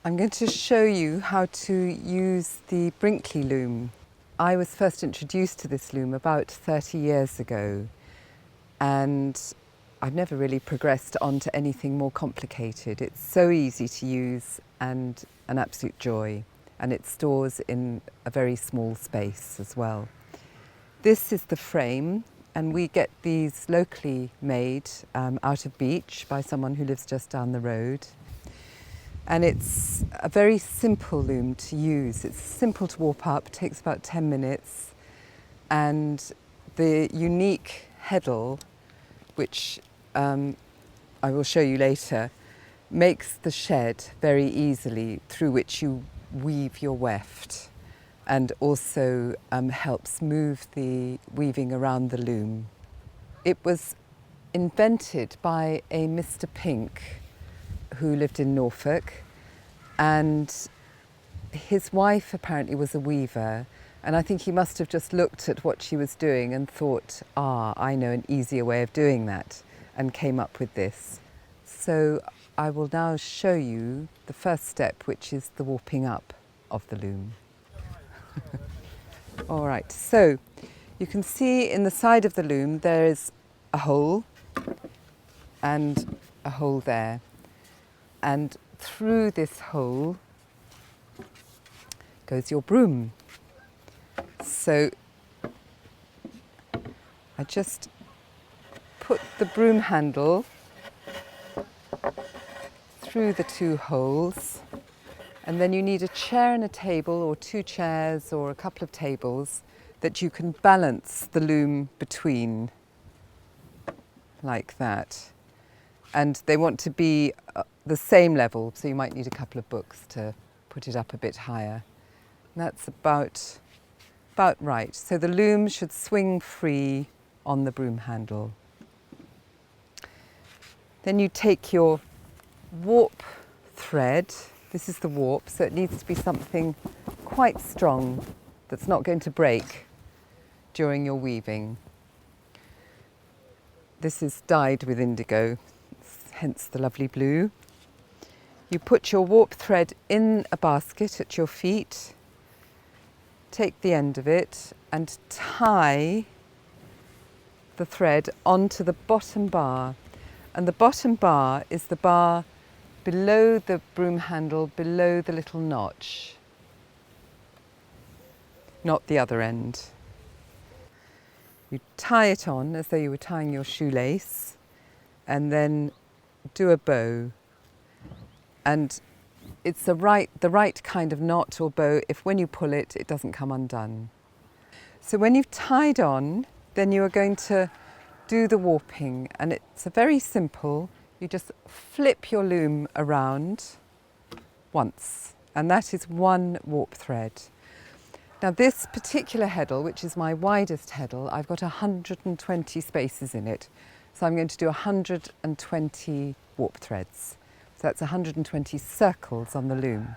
I'm going to show you how to use the Brinkley loom. I was first introduced to this loom about 30 years ago, and I've never really progressed onto anything more complicated. It's so easy to use and an absolute joy, and it stores in a very small space as well. This is the frame, and we get these locally made out of Beach by someone who lives just down the road. And it's a very simple loom to use. It's simple to warp up, takes about 10 minutes. And the unique heddle, which I will show you later, makes the shed very easily through which you weave your weft, and also helps move the weaving around the loom. It was invented by a Mr. Pink who lived in Norfolk, and his wife apparently was a weaver, and I think he must have just looked at what she was doing and thought, I know an easier way of doing that, and came up with this. So I will now show you the first step, which is the warping up of the loom. All right, so you can see in the side of the loom there is a hole and a hole there. And through this hole goes your broom. So I just put the broom handle through the two holes, and then you need a chair and a table, or two chairs or a couple of tables that you can balance the loom between, like that. And they want to be the same level, so you might need a couple of books to put it up a bit higher. And that's about right. So the loom should swing free on the broom handle. Then you take your warp thread. This is the warp, so it needs to be something quite strong that's not going to break during your weaving. This is dyed with indigo, hence the lovely blue. You put your warp thread in a basket at your feet, take the end of it and tie the thread onto the bottom bar. And the bottom bar is the bar below the broom handle, below the little notch, not the other end. You tie it on as though you were tying your shoelace, and then do a bow. And it's the right kind of knot or bow if when you pull it, it doesn't come undone. So when you've tied on, then you are going to do the warping, and it's a very simple. You just flip your loom around once, and that is one warp thread. Now this particular heddle, which is my widest heddle, I've got 120 spaces in it. So I'm going to do 120 warp threads. So that's 120 circles on the loom.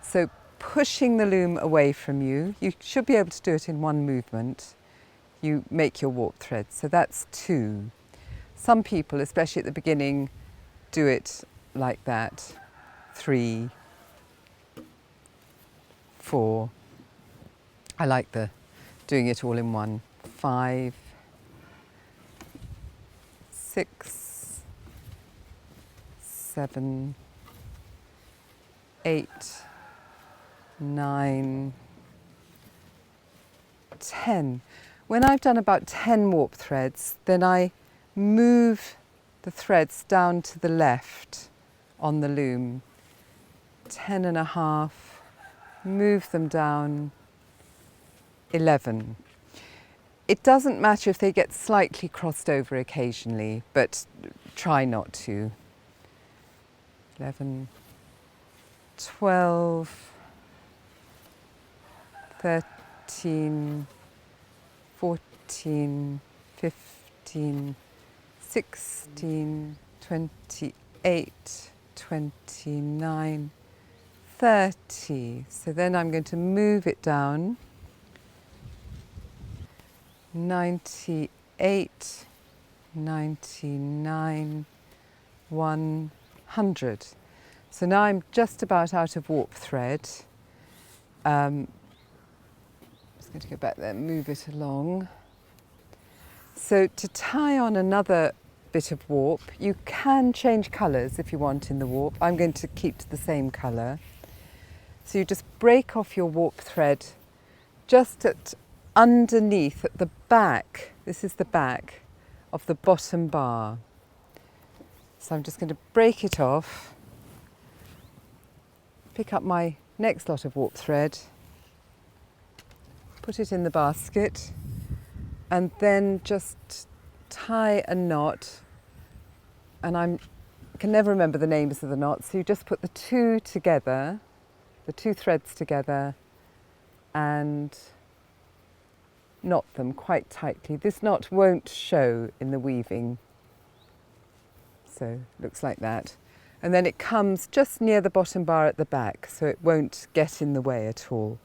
So pushing the loom away from you, you should be able to do it in one movement. You make your warp threads. So that's 2. Some people, especially at the beginning, do it like that. 3, 4. I like doing it all in one. 5, 6, 7, 8, 9, 10. When I've done about 10 warp threads, then I move the threads down to the left on the loom. 10 and a half, move them down. 11. It doesn't matter if they get slightly crossed over occasionally, but try not to. 11, 12, 13, 14, 15, 16, 28, 29, 30. So then I'm going to move it down. 98, 99, 100. So now I'm just about out of warp thread. I'm just going to go back there and move it along. So to tie on another bit of warp, you can change colours if you want in the warp. I'm going to keep to the same colour. So you just break off your warp thread just at underneath, at the back. This is the back of the bottom bar. So I'm just going to break it off, pick up my next lot of warp thread, put it in the basket, and then just tie a knot. And I can never remember the names of the knots, so you just put the two together, the two threads together, and knot them quite tightly. This knot won't show in the weaving, so it looks like that. And then it comes just near the bottom bar at the back, so it won't get in the way at all.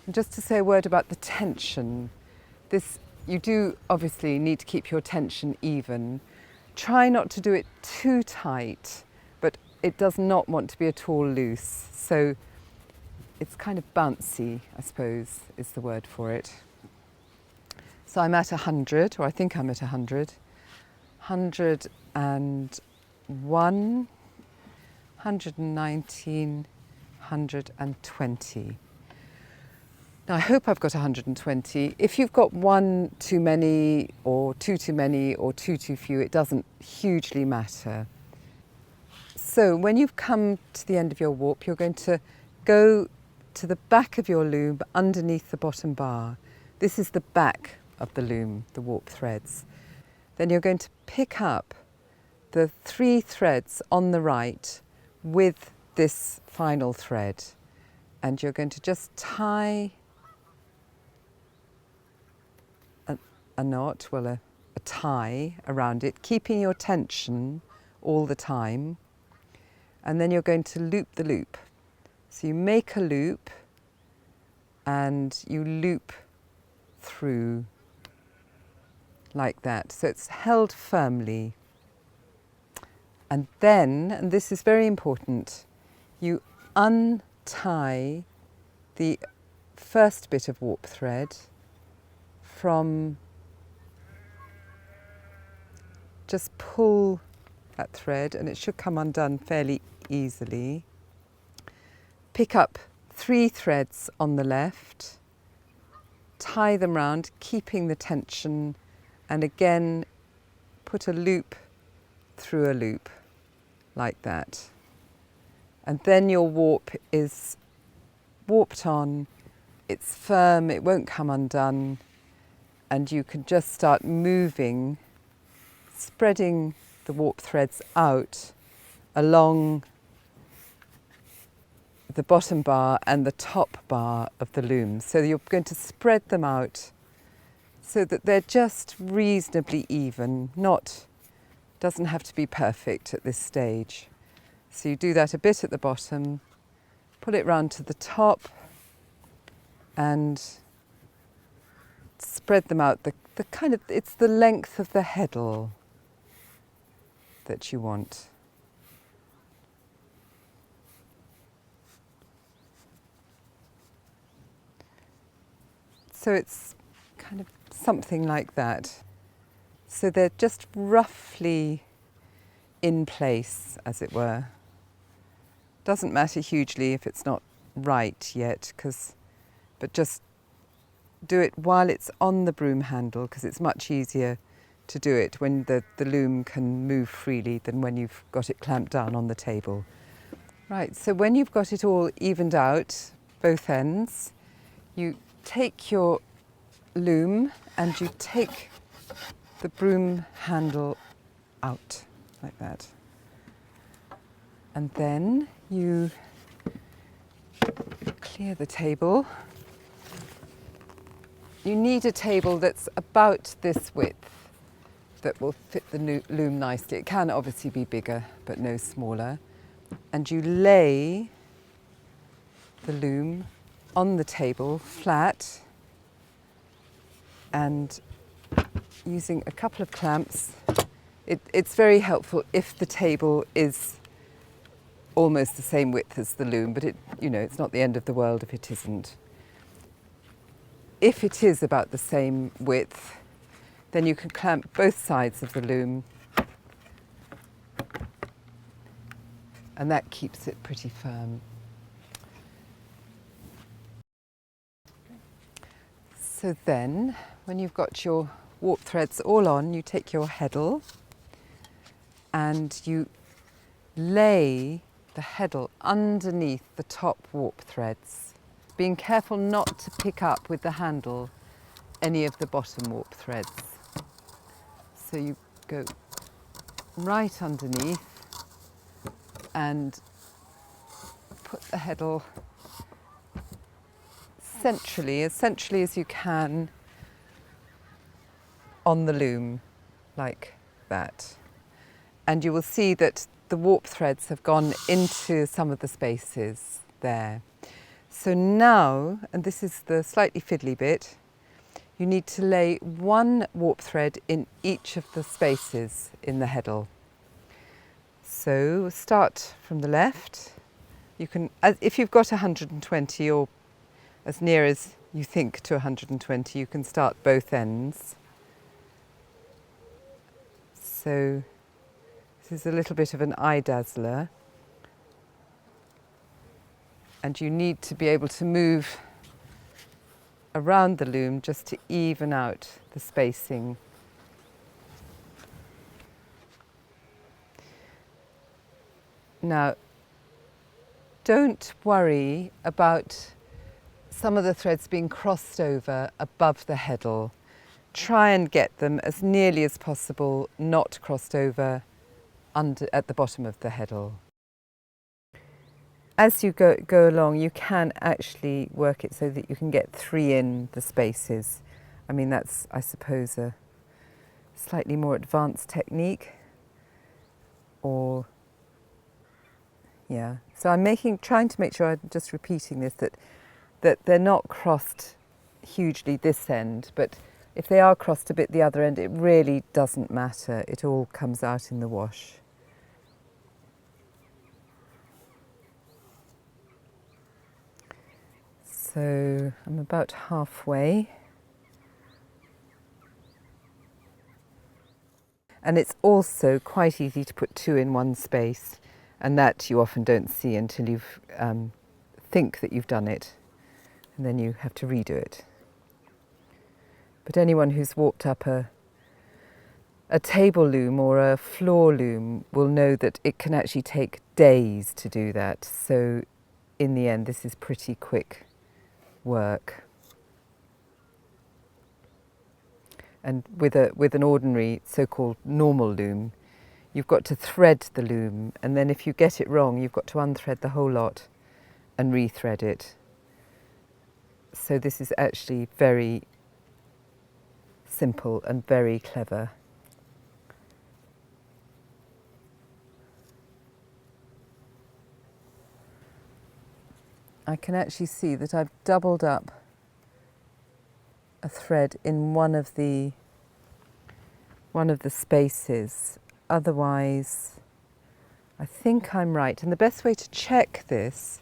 And just to say a word about the tension, you do obviously need to keep your tension even. Try not to do it too tight, but it does not want to be at all loose. So it's kind of bouncy, I suppose, is the word for it. So I'm at 100, or I think I'm at 100. 101, 119, 120. Now I hope I've got 120. If you've got one too many, or two too many, or two too few, it doesn't hugely matter. So when you've come to the end of your warp, you're going to go to the back of your loom underneath the bottom bar. This is the back of the loom, the warp threads. Then you're going to pick up the 3 threads on the right with this final thread, and you're going to just tie a knot, well a tie around it, keeping your tension all the time, and then you're going to loop the loop. So you make a loop and you loop through like that, so it's held firmly. And then, and this is very important, you untie the first bit of warp thread from, just pull that thread and it should come undone fairly easily. Pick up 3 threads on the left, tie them round, keeping the tension, and again put a loop through a loop like that. And then your warp is warped on, it's firm, it won't come undone, and you can just start moving, spreading the warp threads out along the bottom bar and the top bar of the loom. So you're going to spread them out so that they're just reasonably even, doesn't have to be perfect at this stage. So you do that a bit at the bottom, pull it round to the top and spread them out. It's the length of the heddle that you want. So it's kind of something like that. So they're just roughly in place, as it were. Doesn't matter hugely if it's not right yet, but just do it while it's on the broom handle, because it's much easier to do it when the loom can move freely than when you've got it clamped down on the table. Right, so when you've got it all evened out, both ends, you take your loom and you take the broom handle out like that. And then you clear the table. You need a table that's about this width that will fit the loom nicely. It can obviously be bigger, but no smaller. And you lay the loom on the table flat, and using a couple of clamps, it's very helpful if the table is almost the same width as the loom, but it's not the end of the world if it isn't. If it is about the same width, then you can clamp both sides of the loom, and that keeps it pretty firm. So then, when you've got your warp threads all on, you take your heddle and you lay the heddle underneath the top warp threads, being careful not to pick up with the handle any of the bottom warp threads. So you go right underneath and put the heddle as centrally as you can on the loom, like that. And you will see that the warp threads have gone into some of the spaces there. So now, and this is the slightly fiddly bit, you need to lay one warp thread in each of the spaces in the heddle. So start from the left. You can, if you've got 120 or as near as you think to 120, you can start both ends. So this is a little bit of an eye dazzler, and you need to be able to move around the loom just to even out the spacing. Now, don't worry about some of the threads being crossed over above the heddle. Try and get them as nearly as possible not crossed over at the bottom of the heddle. As you go along, you can actually work it so that you can get 3 in the spaces. I mean, that's, I suppose, a slightly more advanced technique. Or, yeah. So I'm trying to make sure, I'm just repeating this, that they're not crossed hugely this end, but if they are crossed a bit the other end, it really doesn't matter. It all comes out in the wash. So I'm about halfway. And it's also quite easy to put 2 in one space, and that you often don't see until you think that you've done it, and then you have to redo it. But anyone who's warped up a table loom or a floor loom will know that it can actually take days to do that. So in the end, this is pretty quick work. And with an ordinary so-called normal loom, you've got to thread the loom, and then if you get it wrong, you've got to unthread the whole lot and rethread it. So this is actually very simple and very clever. I can actually see that I've doubled up a thread in one of the spaces. Otherwise, I think I'm right. And the best way to check this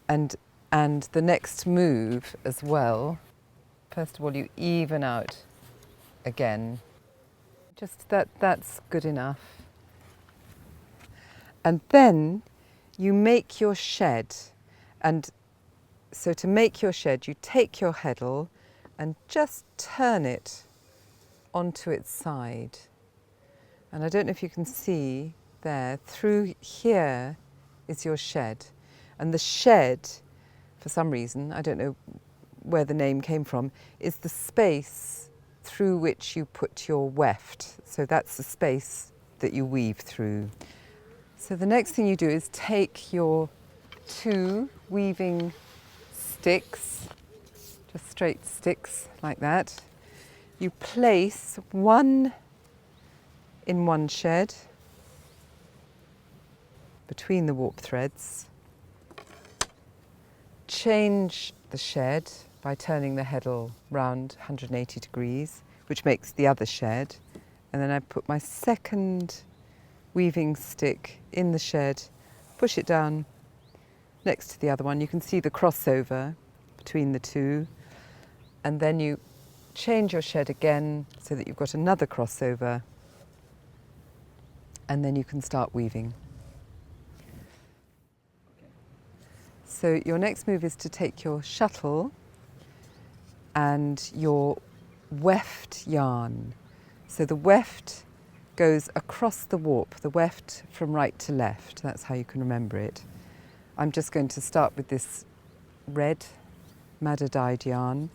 and the next move as well, first of all, you even out again. Just that's good enough. And then you make your shed. And so to make your shed, you take your heddle and just turn it onto its side. And I don't know if you can see there, through here is your shed. And the shed, for some reason, I don't know where the name came from, is the space through which you put your weft. So that's the space that you weave through. So the next thing you do is take your 2 weaving sticks, just straight sticks like that. You place one in one shed between the warp threads. Change the shed by turning the heddle round 180 degrees, which makes the other shed. And then I put my second weaving stick in the shed, push it down next to the other one. You can see the crossover between the two, and then you change your shed again so that you've got another crossover, and then you can start weaving. So your next move is to take your shuttle and your weft yarn. So the weft goes across the warp, the weft from right to left. That's how you can remember it. I'm just going to start with this red madder dyed yarn.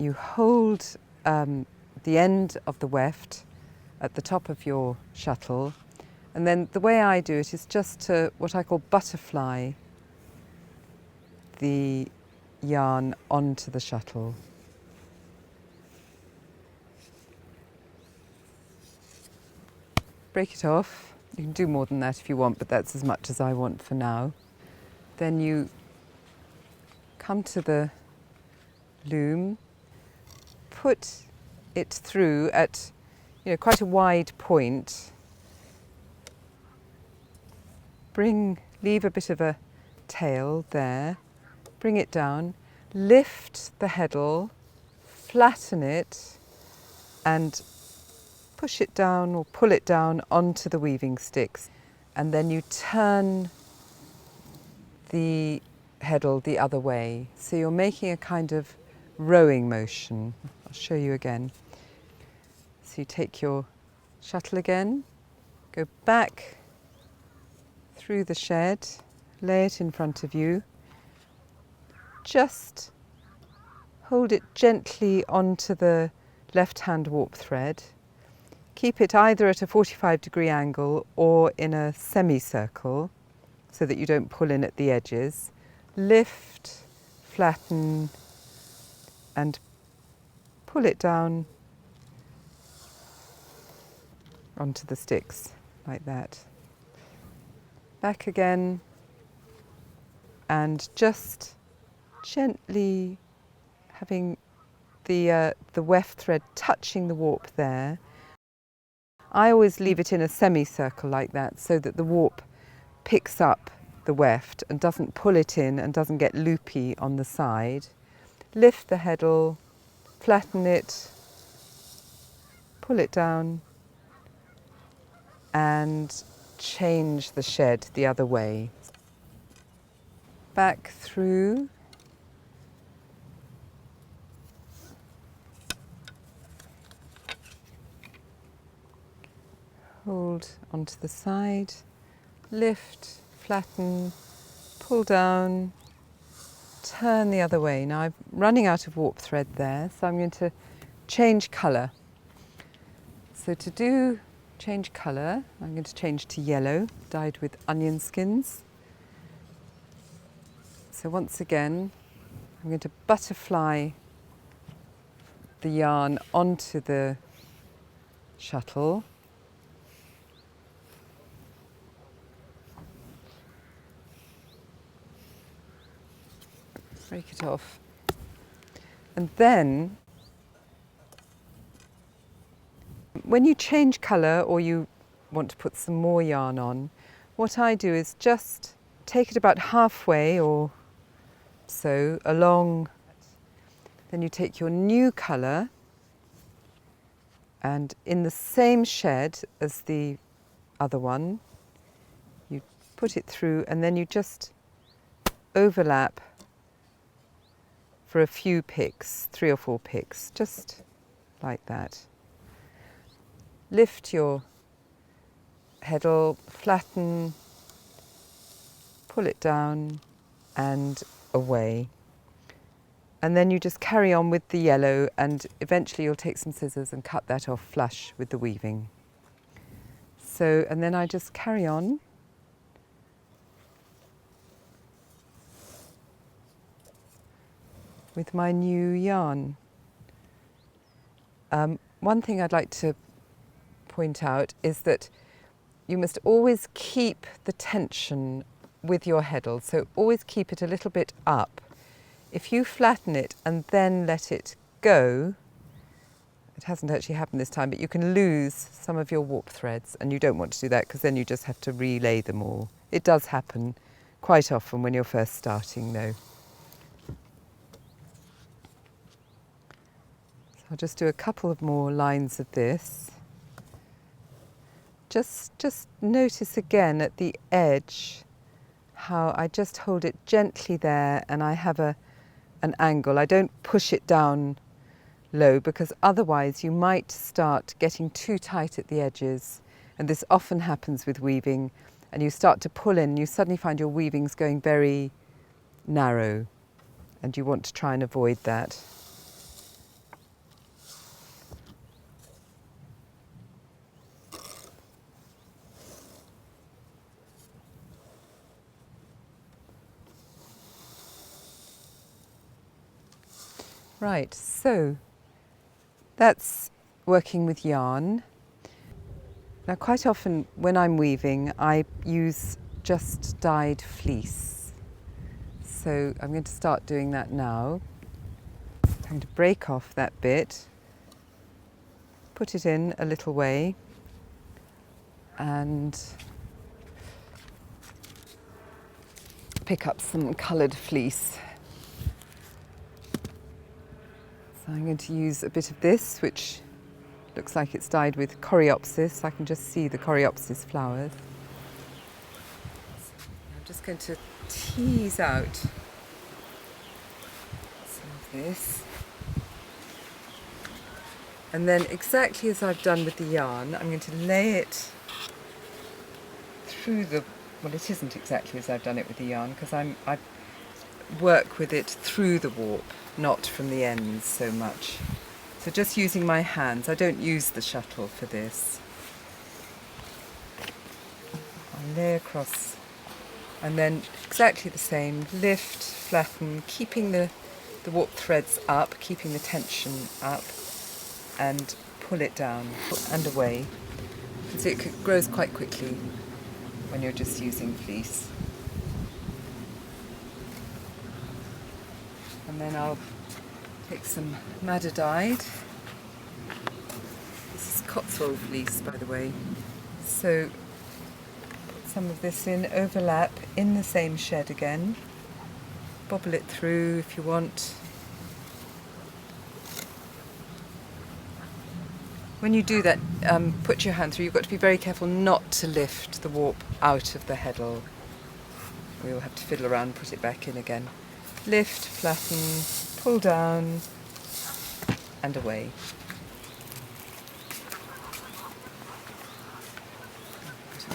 You hold the end of the weft at the top of your shuttle, and then the way I do it is just to what I call butterfly the yarn onto the shuttle. Break it off. You can do more than that if you want, but that's as much as I want for now. Then you come to the loom, put it through at quite a wide point. Leave a bit of a tail there, bring it down, lift the heddle, flatten it, and push it down or pull it down onto the weaving sticks. And then you turn the heddle the other way. So you're making a kind of rowing motion. I'll show you again. So you take your shuttle again, go back through the shed, lay it in front of you, just hold it gently onto the left-hand warp thread. Keep it either at a 45-degree angle or in a semicircle so that you don't pull in at the edges. Lift, flatten, and pull it down onto the sticks like that. Back again, and just gently having the weft thread touching the warp there. I always leave it in a semicircle like that so that the warp picks up the weft and doesn't pull it in and doesn't get loopy on the side. Lift the heddle, flatten it, pull it down, and change the shed the other way. Back through. Hold onto the side, lift, flatten, pull down, turn the other way. Now I'm running out of warp thread there, so I'm going to change colour. So to change colour, I'm going to change to yellow, dyed with onion skins. So once again, I'm going to butterfly the yarn onto the shuttle. Break it off. And then, when you change colour or you want to put some more yarn on, what I do is just take it about halfway or so along. Then you take your new colour and in the same shed as the other one, you put it through and then you just overlap for a few picks, 3 or 4 picks, just like that. Lift your heddle, flatten, pull it down and away. And then you just carry on with the yellow and eventually you'll take some scissors and cut that off flush with the weaving. So, and then I just carry on. With my new yarn. One thing I'd like to point out is that you must always keep the tension with your heddle, so always keep it a little bit up. If you flatten it and then let it go, It hasn't actually happened this time, but you can lose some of your warp threads, and you don't want to do that because then you just have to relay them all. It does happen quite often when you're first starting though. So I'll just do a couple of more lines of this. Just notice again at the edge how I just hold it gently there, and I have an angle. I don't push it down low because otherwise you might start getting too tight at the edges, and this often happens with weaving, and you start to pull in, you suddenly find your weaving's going very narrow, and you want to try and avoid that. Right, so that's working with yarn. Now quite often when I'm weaving I use just dyed fleece. So I'm going to start doing that now. I'm going to break off that bit, put it in a little way, and pick up some coloured fleece. So I'm going to use a bit of this, which looks like it's dyed with coreopsis. I can just see the coreopsis flowers. So I'm just going to tease out some of this. And then exactly as I've done with the yarn, I'm going to lay it through the, well, it isn't exactly as I've done it with the yarn because I work with it through the warp, not from the ends so much. So just using my hands, I don't use the shuttle for this. I lay across, and then exactly the same, lift, flatten, keeping the warp threads up, keeping the tension up, and pull it down and away. You can see it grows quite quickly when you're just using fleece. And then I'll take some madder dyed. This is Cotswold fleece, by the way. So put some of this in, overlap in the same shed again. Bobble it through if you want. When you do that, put your hand through. You've got to be very careful not to lift the warp out of the heddle. We'll have to fiddle around, put it back in again. Lift, flatten, pull down, and away.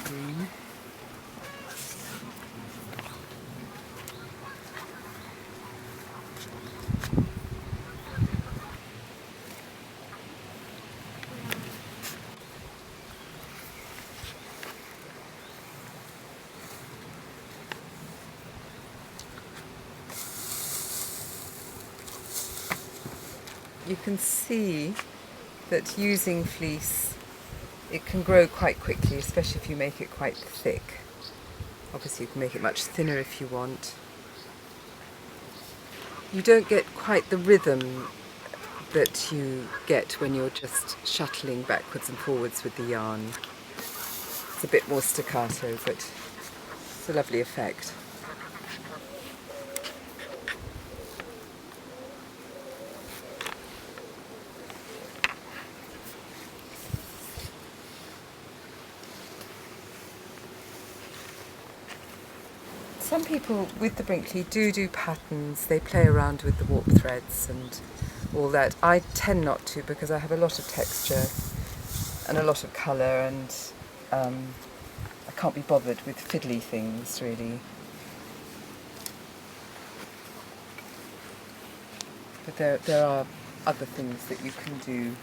Green. You can see that using fleece, it can grow quite quickly, especially if you make it quite thick. Obviously you can make it much thinner if you want. You don't get quite the rhythm that you get when you're just shuttling backwards and forwards with the yarn. It's a bit more staccato, but it's a lovely effect. Some people with the Brinkley do patterns. They play around with the warp threads and all that. I tend not to because I have a lot of texture and a lot of colour, and I can't be bothered with fiddly things really. But there are other things that you can do.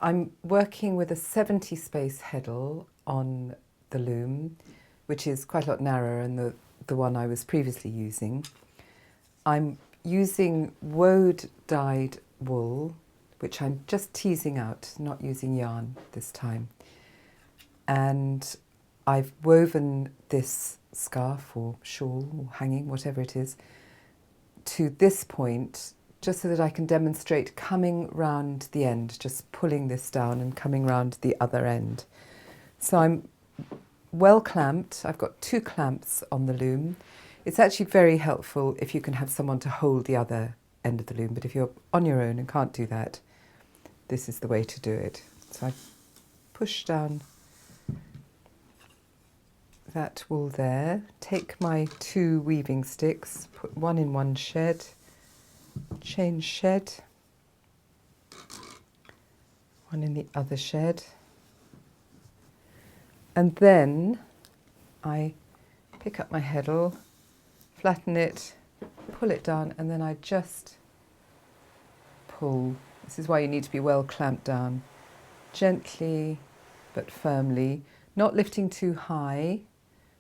I'm working with a 70 space heddle on the loom, which is quite a lot narrower than the one I was previously using. I'm using woad dyed wool, which I'm just teasing out, not using yarn this time. And I've woven this scarf or shawl or hanging, whatever it is, to this point, just so that I can demonstrate coming round the end, just pulling this down and coming round the other end. So I'm well clamped. I've got 2 clamps on the loom. It's actually very helpful if you can have someone to hold the other end of the loom, but if you're on your own and can't do that, this is the way to do it. So I push down that wool there, take my 2 weaving sticks, put one in one shed, change shed, one in the other shed, and then I pick up my heddle, flatten it, pull it down, and then I just pull. This is why you need to be well clamped down, gently but firmly, not lifting too high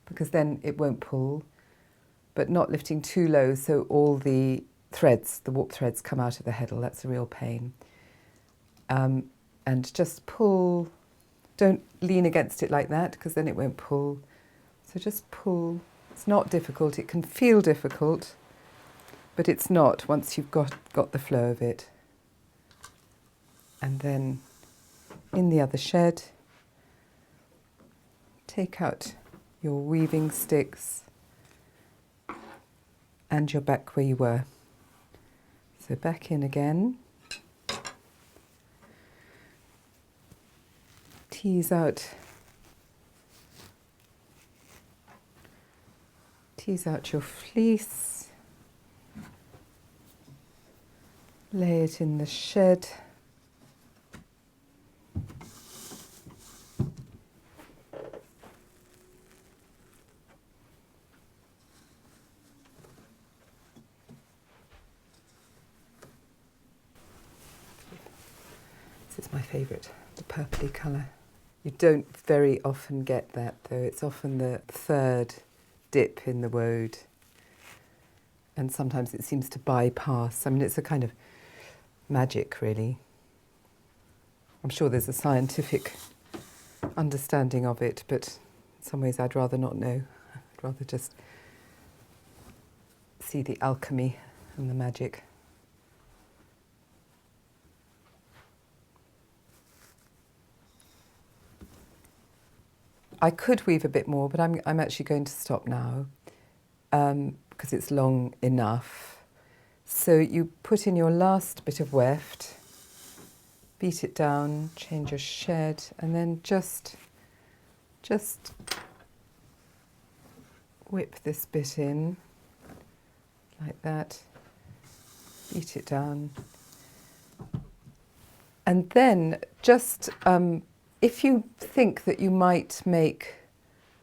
because then it won't pull, but not lifting too low so all the threads, the warp threads, come out of the heddle. That's a real pain. And just pull. Don't lean against it like that because then it won't pull. So just pull. It's not difficult. It can feel difficult, but it's not once you've got the flow of it. And then in the other shed, take out your weaving sticks and you're back where you were. So back in again. Tease out your fleece. Lay it in the shed. This is my favourite, the purpley colour. You don't very often get that though. It's often the 3rd dip in the woad. And sometimes it seems to bypass. I mean, it's a kind of magic, really. I'm sure there's a scientific understanding of it, but in some ways I'd rather not know. I'd rather just see the alchemy and the magic. I could weave a bit more, but I'm actually going to stop now because it's long enough. So you put in your last bit of weft, beat it down, change your shed, and then just whip this bit in like that, beat it down. And then just if you think that you might make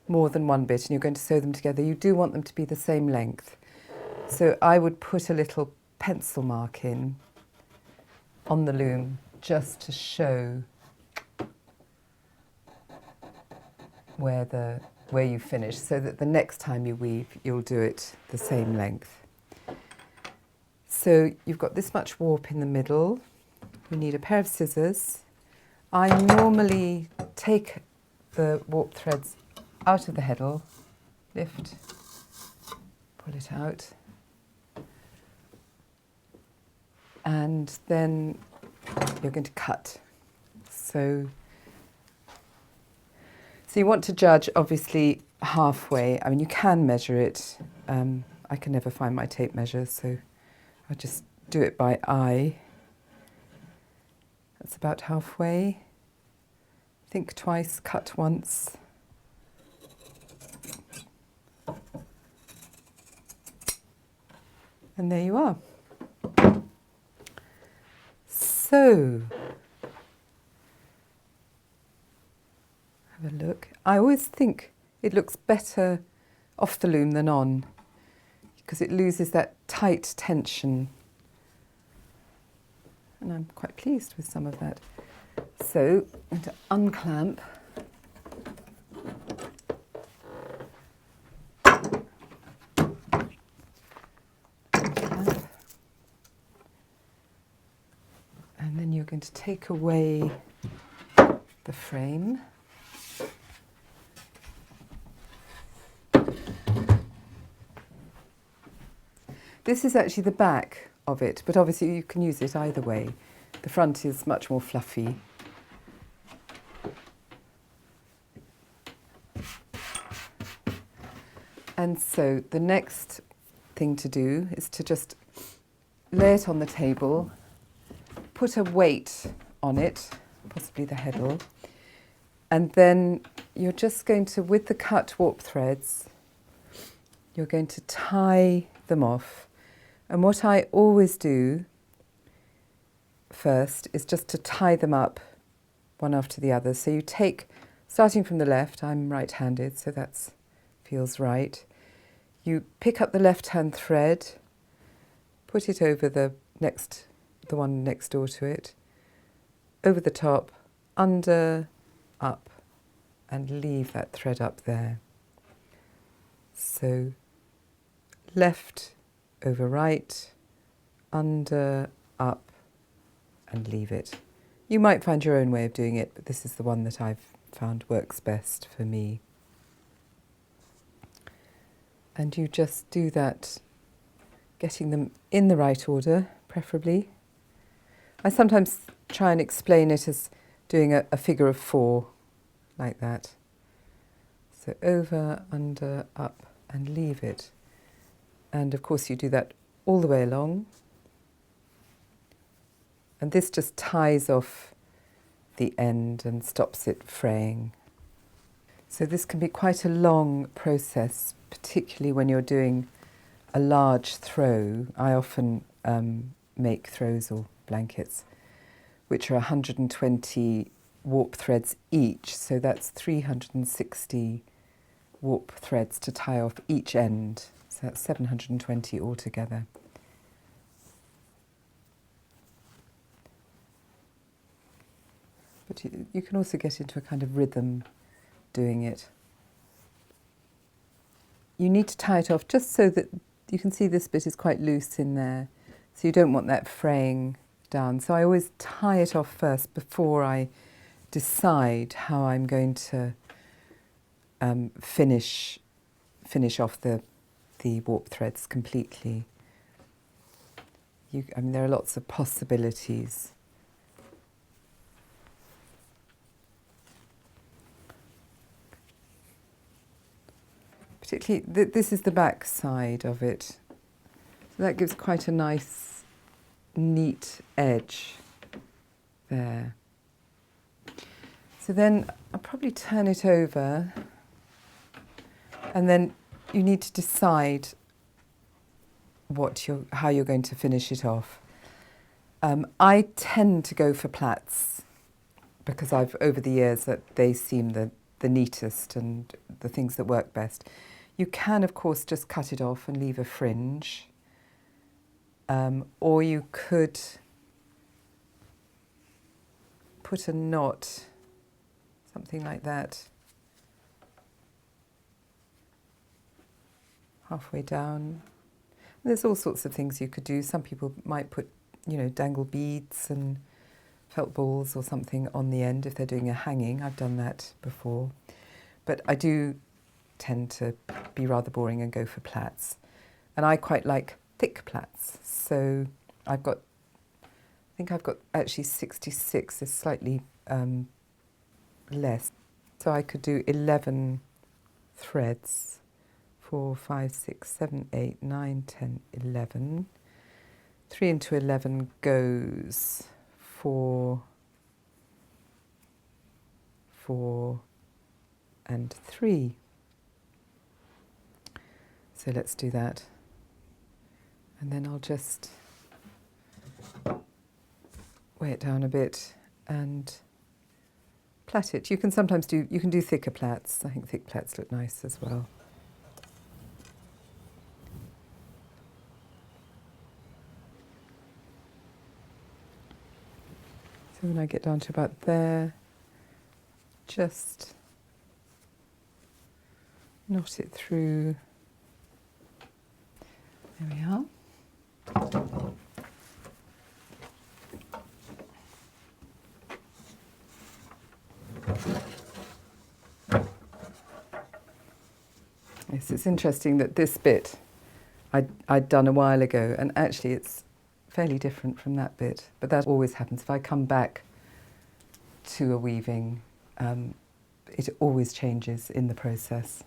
more than one bit and you're going to sew them together, you do want them to be the same length. So I would put a little pencil mark in on the loom just to show where you finish, so that the next time you weave, you'll do it the same length. So you've got this much warp in the middle. You need a pair of scissors. I normally take the warp threads out of the heddle, lift, pull it out, and then you're going to cut. So you want to judge, obviously, halfway. I mean, you can measure it. I can never find my tape measure, so I just do it by eye. That's about halfway. Think twice, cut once. And there you are. So, have a look. I always think it looks better off the loom than on, because it loses that tight tension. And I'm quite pleased with some of that. So I'm going to unclamp. And then you're going to take away the frame. This is actually the back of it, but obviously you can use it either way. The front is much more fluffy. And so the next thing to do is to just lay it on the table, put a weight on it, possibly the heddle, and then you're just going to, with the cut warp threads, you're going to tie them off. And what I always do first is just to tie them up one after the other. So you take, starting from the left, I'm right-handed, so that feels right. You pick up the left-hand thread, put it over the one next door to it, over the top, under, up, and leave that thread up there. So left over right, under, up, and leave it. You might find your own way of doing it, but this is the one that I've found works best for me. And you just do that, getting them in the right order, preferably. I sometimes try and explain it as doing a figure of 4, like that. So over, under, up, and leave it. And of course you do that all the way along. And this just ties off the end and stops it fraying. So this can be quite a long process, particularly when you're doing a large throw. I often make throws or blankets, which are 120 warp threads each. So that's 360 warp threads to tie off each end. So that's 720 altogether. But you can also get into a kind of rhythm doing it. You need to tie it off just so that you can see this bit is quite loose in there. So you don't want that fraying down. So I always tie it off first before I decide how I'm going to finish off the warp threads completely. I mean, there are lots of possibilities. Particularly, this is the back side of it. So that gives quite a nice, neat edge there. So then I'll probably turn it over, and then you need to decide how you're going to finish it off. I tend to go for plaits because over the years that they seem the neatest and the things that work best. You can, of course, just cut it off and leave a fringe, or you could put a knot, something like that, halfway down. There's all sorts of things you could do. Some people might put, dangle beads and felt balls or something on the end if they're doing a hanging. I've done that before. But I do tend to be rather boring and go for plaits. And I quite like thick plaits. So I think I've got actually 66, is slightly less. So I could do 11 threads. 4, 5, 6, 7, 8, 9, 10, 11. 3 into 11 goes 4, 4, and 3. So let's do that. And then I'll just weigh it down a bit and plait it. You can sometimes do thicker plaits. I think thick plaits look nice as well. So So when I get down to about there, just knot it through. There we are. Yes, it's interesting that this bit I'd done a while ago, and actually it's fairly different from that bit, but that always happens. If I come back to a weaving, it always changes in the process.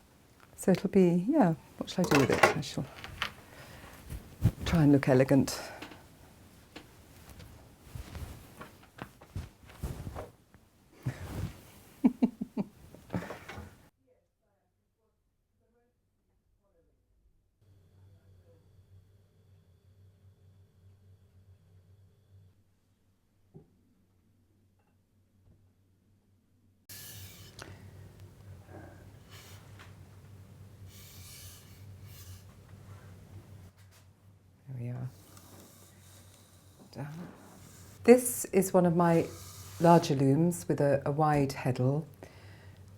So it'll be, yeah, what shall I do with it? I shall try and look elegant. There we are. Down. This is one of my larger looms with a wide heddle,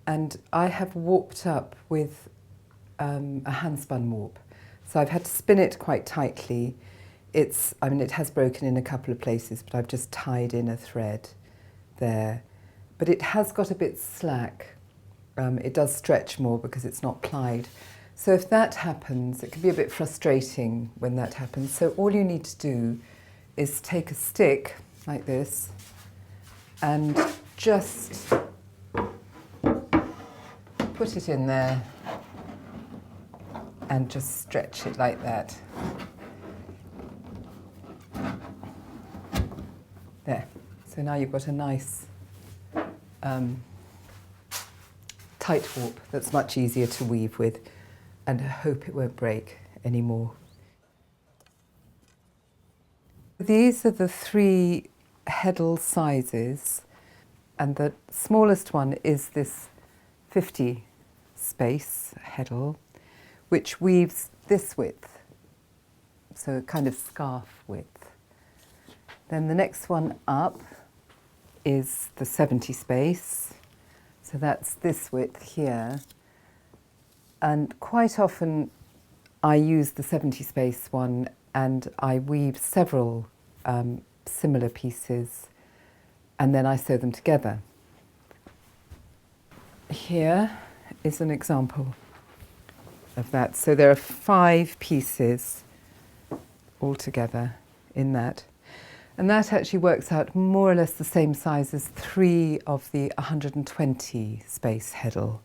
and I have warped up with a hand-spun warp. So I've had to spin it quite tightly. I mean, it has broken in a couple of places, but I've just tied in a thread there. But it has got a bit slack. It does stretch more because it's not plied. So if that happens, it can be a bit frustrating when that happens. So all you need to do is take a stick like this and just put it in there and just stretch it like that. There. So now you've got a nice tight warp that's much easier to weave with, and I hope it won't break anymore. These are the 3 heddle sizes, and the smallest one is this 50 space heddle, which weaves this width, so a kind of scarf width. Then the next one up is the 70 space, so that's this width here. And quite often I use the 70 space one and I weave several similar pieces and then I sew them together. Here is an example of that. So there are 5 pieces all together in that. And that actually works out more or less the same size as 3 of the 120 space heddle.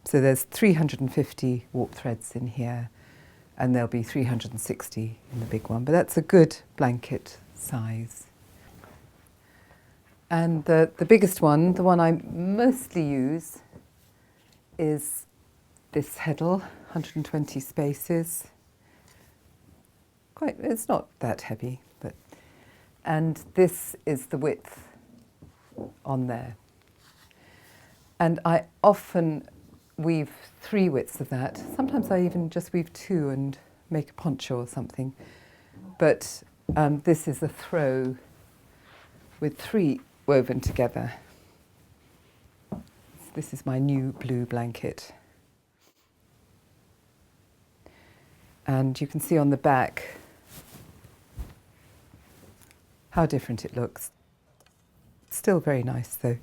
So there's 350 warp threads in here, and there'll be 360 in the big one. But that's a good blanket size. And the biggest one, the one I mostly use, is this heddle, 120 spaces. It's not that heavy, but. And this is the width on there. And I often weave 3 widths of that. Sometimes I even just weave 2 and make a poncho or something. But this is a throw with 3 woven together. This is my new blue blanket. And you can see on the back how different it looks. Still very nice though.